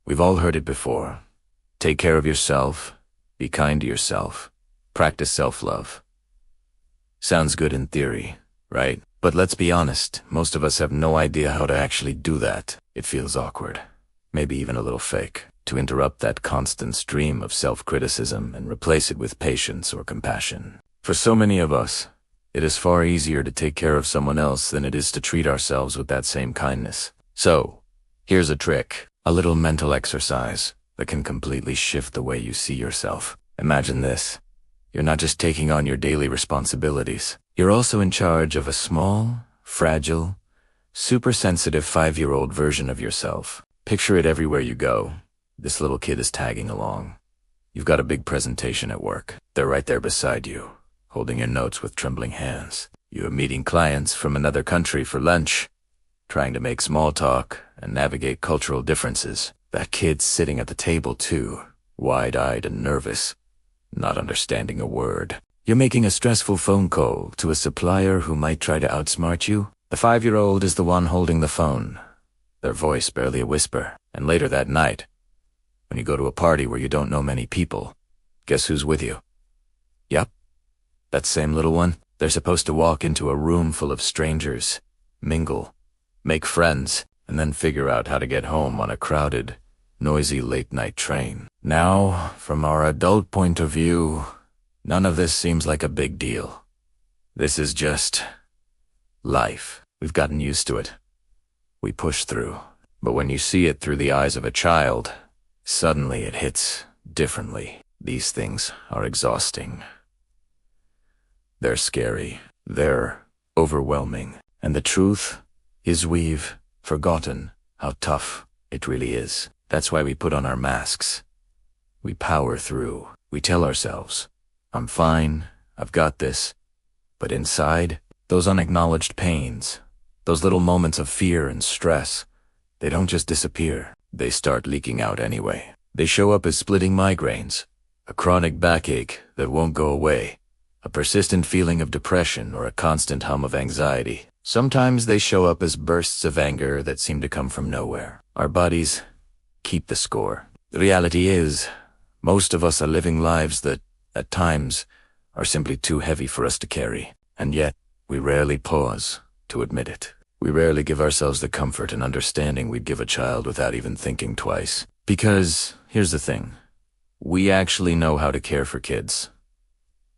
We've all heard it before. Take care of yourself, be kind to yourself, practice self-love. Sounds good in theory, right? But let's be honest, most of us have no idea how to actually do that. It feels awkward, maybe even a little fake, to interrupt that constant stream of self-criticism and replace it with patience or compassion. For so many of us, it is far easier to take care of someone else than it is to treat ourselves with that same kindness. So, here's a trick, a little mental exercise that can completely shift the way you see yourself. Imagine this. You're not just taking on your daily responsibilities. You're also in charge of a small, fragile, super sensitive 5-year-old version of yourself. Picture it everywhere you go. This little kid is tagging along. You've got a big presentation at work. They're right there beside you, holding your notes with trembling hands. You are meeting clients from another country for lunch, trying to make small talk and navigate cultural differences. That kid's sitting at the table too, wide-eyed and nervous, not understanding a word. You're making a stressful phone call to a supplier who might try to outsmart you. The 5-year-old is the one holding the phone, their voice barely a whisper. And later that night, when you go to a party where you don't know many people, guess who's with you? Yep, that same little one. They're supposed to walk into a room full of strangers, mingle, make friends, and then figure out how to get home on a crowded, noisy late-night train. Now, from our adult point of view, none of this seems like a big deal. This is just life. We've gotten used to it. We push through. But when you see it through the eyes of a child, suddenly it hits differently. These things are exhausting. They're scary. They're overwhelming. And the truth is we've forgotten how tough it really is. That's why we put on our masks. We power through. We tell ourselves, I'm fine, I've got this. But inside, those unacknowledged pains, those little moments of fear and stress, they don't just disappear. They start leaking out anyway. They show up as splitting migraines, a chronic backache that won't go away, a persistent feeling of depression or a constant hum of anxiety. Sometimes they show up as bursts of anger that seem to come from nowhere. Our bodies keep the score. The reality is, most of us are living lives that, at times, are simply too heavy for us to carry. And yet, we rarely pause to admit it. We rarely give ourselves the comfort and understanding we'd give a child without even thinking twice. Because, here's the thing, we actually know how to care for kids.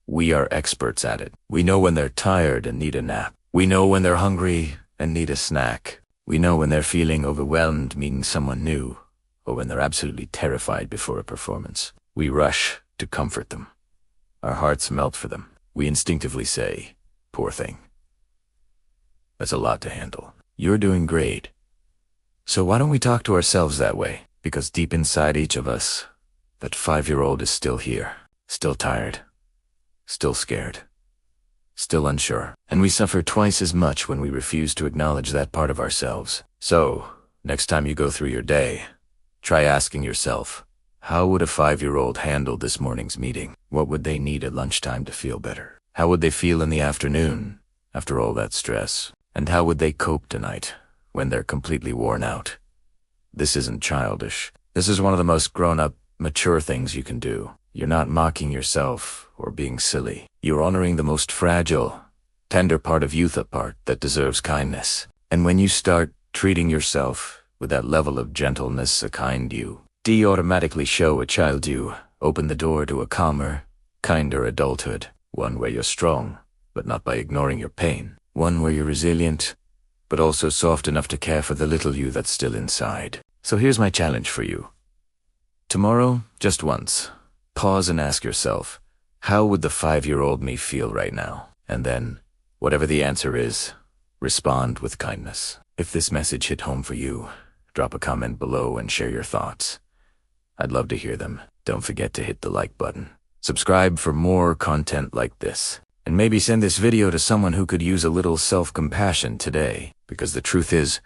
We are experts at it. We know when they're tired and need a nap. We know when they're hungry and need a snack. We know when they're feeling overwhelmed meeting someone new, or when they're absolutely terrified before a performance. We rush to comfort them. Our hearts melt for them. We instinctively say, poor thing. That's a lot to handle. You're doing great. So why don't we talk to ourselves that way? Because deep inside each of us, that 5-year-old is still here, still tired, still scared, still unsure. And we suffer twice as much when we refuse to acknowledge that part of ourselves. So, next time you go through your day, try asking yourself, how would a 5-year-old handle this morning's meeting? What would they need at lunchtime to feel better? How would they feel in the afternoon, after all that stress? And how would they cope tonight, when they're completely worn out? This isn't childish. This is one of the most grown-up, mature things you can do. You're not mocking yourself or being silly. You're honoring the most fragile, tender part of youth, a part that deserves kindness. And when you start treating yourself with that level of gentleness a kind you automatically show a child you open the door to a calmer, kinder adulthood. One where you're strong, but not by ignoring your pain. One where you're resilient, but also soft enough to care for the little you that's still inside. So here's my challenge for you. Tomorrow, just once, pause and ask yourself, how would the 5-year-old me feel right now? And then, whatever the answer is, respond with kindness. If this message hit home for you, drop a comment below and share your thoughts. I'd love to hear them. Don't forget to hit the like button. Subscribe for more content like this. And maybe send this video to someone who could use a little self-compassion today. Because the truth is,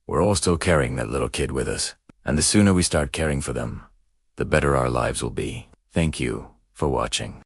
we're all still carrying that little kid with us. And the sooner we start caring for them, the better our lives will be. Thank you for watching.